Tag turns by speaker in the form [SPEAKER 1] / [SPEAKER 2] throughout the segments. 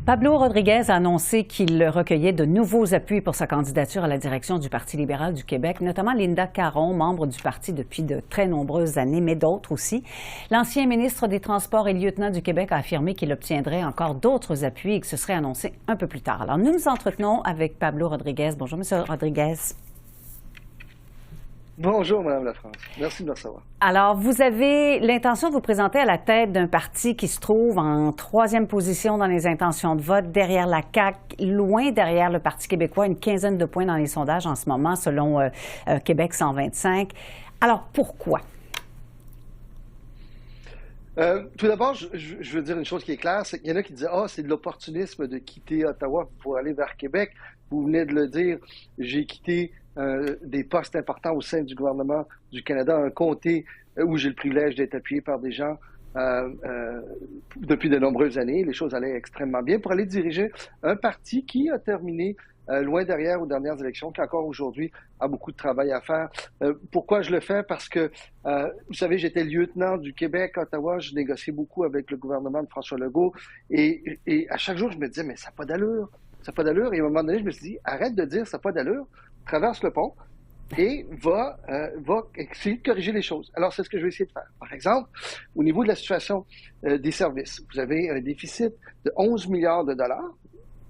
[SPEAKER 1] Pablo Rodriguez a annoncé qu'il recueillait de nouveaux appuis pour sa candidature à la direction du Parti libéral du Québec, notamment Linda Caron, membre du parti depuis de très nombreuses années, mais d'autres aussi. L'ancien ministre des Transports et lieutenant du Québec a affirmé qu'il obtiendrait encore d'autres appuis et que ce serait annoncé un peu plus tard. Alors, nous nous entretenons avec Pablo Rodriguez. Bonjour, M. Rodriguez.
[SPEAKER 2] Bonjour, Mme Lafrance. Merci de me recevoir.
[SPEAKER 1] Alors, vous avez l'intention de vous présenter à la tête d'un parti qui se trouve en troisième position dans les intentions de vote, derrière la CAQ, loin derrière le Parti québécois, une quinzaine de points dans les sondages en ce moment, selon Québec 125. Alors, pourquoi?
[SPEAKER 2] Tout d'abord, je veux dire une chose qui est claire, c'est qu'il y en a qui disent « Ah, c'est de l'opportunisme de quitter Ottawa pour aller vers Québec. » Vous venez de le dire, j'ai quitté des postes importants au sein du gouvernement du Canada, un comté où j'ai le privilège d'être appuyé par des gens depuis de nombreuses années. Les choses allaient extrêmement bien pour aller diriger un parti qui a terminé loin derrière aux dernières élections, qui encore aujourd'hui a beaucoup de travail à faire. Pourquoi je le fais? Parce que, vous savez, j'étais lieutenant du Québec à Ottawa, je négociais beaucoup avec le gouvernement de François Legault et à chaque jour, je me disais, mais ça n'a pas d'allure. Ça n'a pas d'allure. Et à un moment donné, je me suis dit, arrête de dire ça n'a pas d'allure, traverse le pont et va essayer de corriger les choses. Alors, c'est ce que je vais essayer de faire. Par exemple, au niveau de la situation des services, vous avez un déficit de 11 milliards de dollars,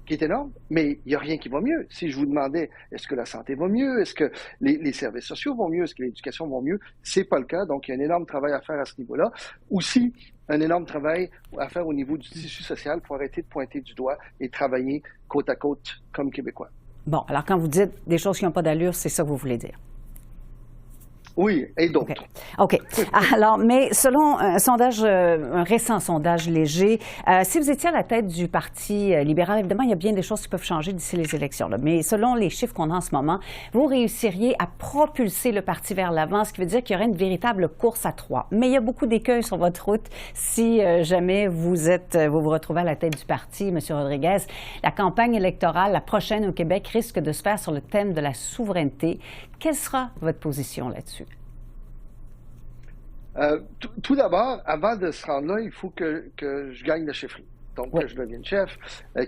[SPEAKER 2] qui est énorme, mais il n'y a rien qui va mieux. Si je vous demandais, est-ce que la santé va mieux? Est-ce que les services sociaux vont mieux? Est-ce que l'éducation va mieux? C'est pas le cas. Donc, il y a un énorme travail à faire à ce niveau-là. Aussi, un énorme travail à faire au niveau du tissu social pour arrêter de pointer du doigt et travailler côte à côte comme Québécois.
[SPEAKER 1] Bon, alors quand vous dites des choses qui n'ont pas d'allure, c'est ça que vous voulez dire?
[SPEAKER 2] Oui, et d'autres.
[SPEAKER 1] OK. Alors, mais selon un sondage, un récent sondage léger, si vous étiez à la tête du Parti libéral, évidemment, il y a bien des choses qui peuvent changer d'ici les élections, là, mais selon les chiffres qu'on a en ce moment, vous réussiriez à propulser le parti vers l'avant, ce qui veut dire qu'il y aurait une véritable course à trois. Mais il y a beaucoup d'écueils sur votre route si jamais vous vous retrouvez à la tête du parti, M. Rodriguez. La campagne électorale, la prochaine au Québec, risque de se faire sur le thème de la souveraineté. Quelle sera votre position là-dessus?
[SPEAKER 2] Tout d'abord, avant de se rendre là, il faut que je gagne la chefferie. Donc,
[SPEAKER 1] oui.
[SPEAKER 2] Que je devienne chef.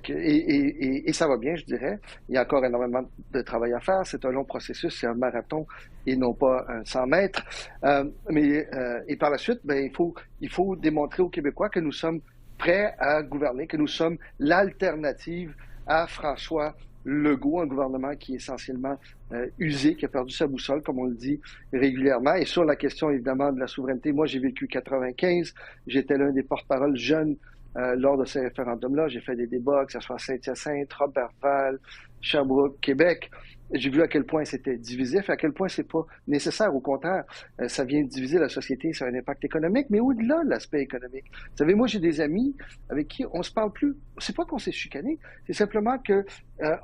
[SPEAKER 2] Et ça va bien, je dirais. Il y a encore énormément de travail à faire. C'est un long processus, c'est un marathon et non pas un 100 mètres. Et par la suite, il faut démontrer aux Québécois que nous sommes prêts à gouverner, que nous sommes l'alternative à François Legault, un gouvernement qui est essentiellement usé, qui a perdu sa boussole, comme on le dit régulièrement. Et sur la question, évidemment, de la souveraineté, moi, j'ai vécu 95. J'étais l'un des porte-paroles jeunes lors de ces référendums-là. J'ai fait des débats, que ce soit à Saint-Hyacinthe, Robertval, Sherbrooke, Québec. J'ai vu à quel point c'était divisif, à quel point c'est pas nécessaire. Au contraire, ça vient diviser la société, ça a un impact économique, mais au-delà de l'aspect économique. Vous savez, moi, j'ai des amis avec qui on se parle plus. C'est pas qu'on s'est chicané, c'est simplement que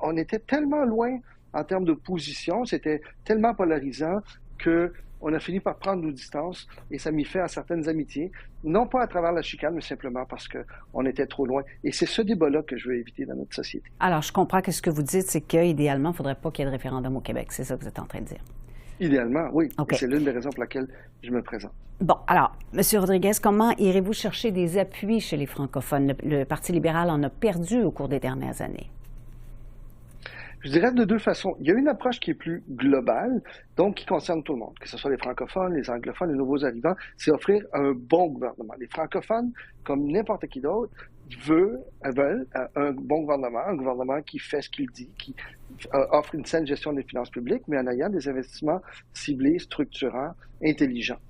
[SPEAKER 2] on était tellement loin en termes de position, c'était tellement polarisant que on a fini par prendre nos distances et ça m'y fait à certaines amitiés, non pas à travers la chicane, mais simplement parce qu'on était trop loin. Et c'est ce débat-là que je veux éviter dans notre société.
[SPEAKER 1] Alors, je comprends que ce que vous dites, c'est qu'idéalement, il ne faudrait pas qu'il y ait de référendum au Québec. C'est ça que vous êtes en train de dire.
[SPEAKER 2] Idéalement, oui.
[SPEAKER 1] Okay.
[SPEAKER 2] C'est l'une des raisons pour laquelle je me présente.
[SPEAKER 1] Bon, alors, M. Rodriguez, comment irez-vous chercher des appuis chez les francophones? Le Parti libéral en a perdu au cours des dernières années.
[SPEAKER 2] Je dirais de deux façons. Il y a une approche qui est plus globale, donc qui concerne tout le monde, que ce soit les francophones, les anglophones, les nouveaux arrivants, c'est offrir un bon gouvernement. Les francophones, comme n'importe qui d'autre, veulent un bon gouvernement, un gouvernement qui fait ce qu'il dit, qui offre une saine gestion des finances publiques, mais en ayant des investissements ciblés, structurants, intelligents.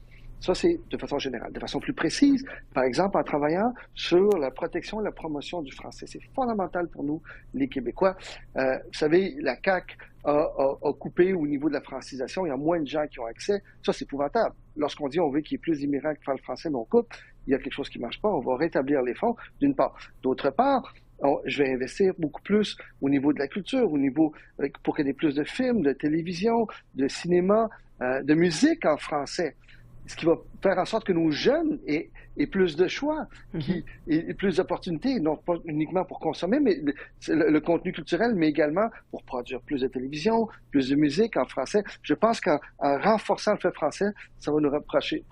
[SPEAKER 2] Ça, c'est de façon générale. De façon plus précise, par exemple, en travaillant sur la protection et la promotion du français. C'est fondamental pour nous, les Québécois. Vous savez, la CAQ a coupé au niveau de la francisation. Il y a moins de gens qui ont accès. Ça, c'est épouvantable. Lorsqu'on dit on veut qu'il y ait plus d'immigrants qui parlent français, mais on coupe, il y a quelque chose qui ne marche pas. On va rétablir les fonds, d'une part. D'autre part, je vais investir beaucoup plus au niveau de la culture, pour qu'il y ait plus de films, de télévision, de cinéma, de musique en français. Ce qui va faire en sorte que nos jeunes aient plus de choix, et plus d'opportunités, non pas uniquement pour consommer mais le contenu culturel, mais également pour produire plus de télévision, plus de musique en français. Je pense qu'en renforçant le fait français, ça va nous rapprocher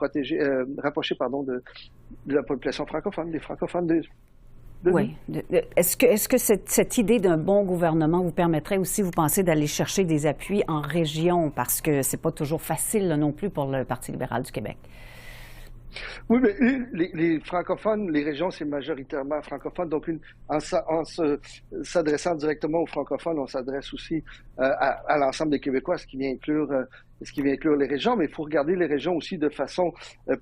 [SPEAKER 2] de la population francophone, des francophones.
[SPEAKER 1] Oui. Est-ce que cette idée d'un bon gouvernement vous permettrait aussi, vous pensez, d'aller chercher des appuis en région? Parce que c'est pas toujours facile là, non plus pour le Parti libéral du Québec.
[SPEAKER 2] Oui, mais les francophones, les régions, c'est majoritairement francophone. Donc, s'adressant directement aux francophones, on s'adresse aussi à l'ensemble des Québécois, ce qui vient inclure les régions. Mais il faut regarder les régions aussi de façon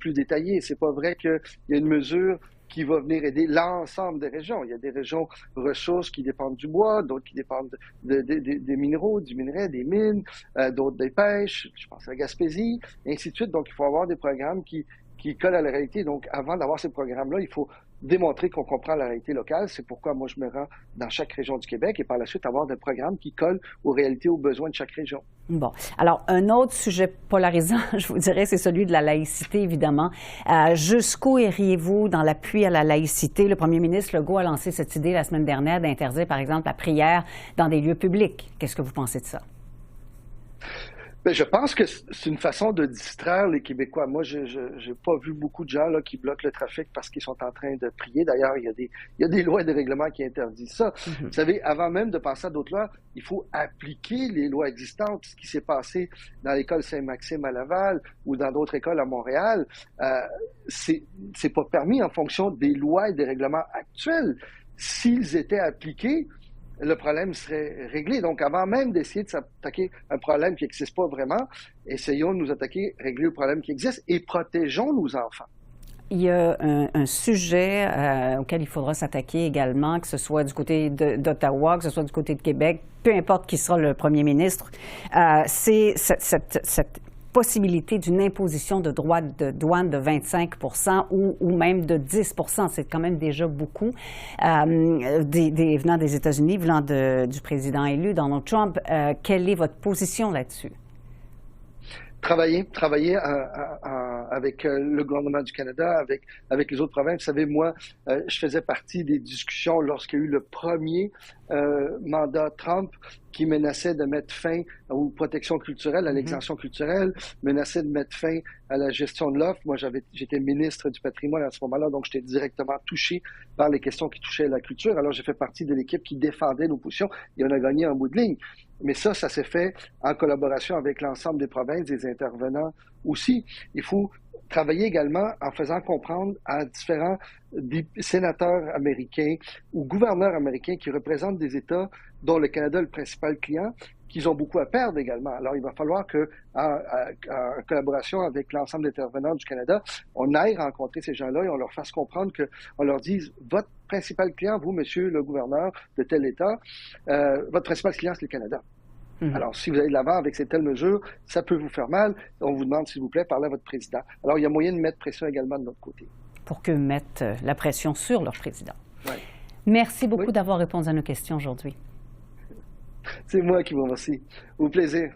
[SPEAKER 2] plus détaillée. C'est pas vrai qu'il y a une mesure qui va venir aider l'ensemble des régions. Il y a des régions ressources qui dépendent du bois, d'autres qui dépendent des minéraux, du minerai, des mines, d'autres des pêches, je pense à la Gaspésie, et ainsi de suite. Donc, il faut avoir des programmes qui collent à la réalité. Donc, avant d'avoir ces programmes-là, il faut démontrer qu'on comprend la réalité locale. C'est pourquoi moi, je me rends dans chaque région du Québec et par la suite avoir des programmes qui collent aux réalités, aux besoins de chaque région.
[SPEAKER 1] Bon. Alors, un autre sujet polarisant, je vous dirais, c'est celui de la laïcité, évidemment. Jusqu'où iriez-vous dans l'appui à la laïcité? Le premier ministre Legault a lancé cette idée la semaine dernière d'interdire, par exemple, la prière dans des lieux publics. Qu'est-ce que vous pensez de ça?
[SPEAKER 2] Bien, je pense que c'est une façon de distraire les Québécois. Moi, je n'ai pas vu beaucoup de gens là, qui bloquent le trafic parce qu'ils sont en train de prier. D'ailleurs, il y a des lois et des règlements qui interdisent ça. Mm-hmm. Vous savez, avant même de passer à d'autres lois, il faut appliquer les lois existantes. Ce qui s'est passé dans l'école Saint-Maxime à Laval ou dans d'autres écoles à Montréal, c'est pas permis en fonction des lois et des règlements actuels. S'ils étaient appliqués, le problème serait réglé. Donc, avant même d'essayer de s'attaquer à un problème qui n'existe pas vraiment, essayons de nous attaquer, régler le problème qui existe et protégeons nos enfants.
[SPEAKER 1] Il y a un sujet auquel il faudra s'attaquer également, que ce soit du côté d'Ottawa, que ce soit du côté de Québec, peu importe qui sera le premier ministre, c'est cette possibilité d'une imposition de droits de douane de 25 ou même de 10 c'est quand même déjà beaucoup, venant des États-Unis, venant du président élu, Donald Trump. Quelle est votre position là-dessus?
[SPEAKER 2] Travailler avec le gouvernement du Canada, avec les autres provinces. Vous savez, moi, je faisais partie des discussions lorsqu'il y a eu le premier mandat Trump qui menaçait de mettre fin aux protections culturelles, à l'exemption culturelle, menaçait de mettre fin à la gestion de l'offre. Moi, j'étais ministre du patrimoine à ce moment-là, donc j'étais directement touché par les questions qui touchaient la culture. Alors, j'ai fait partie de l'équipe qui défendait nos positions et on a gagné en bout de ligne. Mais ça s'est fait en collaboration avec l'ensemble des provinces, des intervenants aussi. Il faut travailler également en faisant comprendre à différents sénateurs américains ou gouverneurs américains qui représentent des États dont le Canada est le principal client, qu'ils ont beaucoup à perdre également. Alors, il va falloir que, en collaboration avec l'ensemble des intervenants du Canada, on aille rencontrer ces gens-là et on leur fasse comprendre on leur dise, votre principal client, vous, monsieur le gouverneur de tel État, votre principal client, c'est le Canada. Mm-hmm. Alors, si vous allez de l'avant avec ces telles mesures, ça peut vous faire mal. On vous demande, s'il vous plaît, parlez à votre président. Alors, il y a moyen de mettre pression également de notre côté.
[SPEAKER 1] Pour qu'eux mettent la pression sur leur président.
[SPEAKER 2] Ouais.
[SPEAKER 1] Merci beaucoup d'avoir répondu à nos questions aujourd'hui.
[SPEAKER 2] C'est moi qui vous remercie. Au plaisir.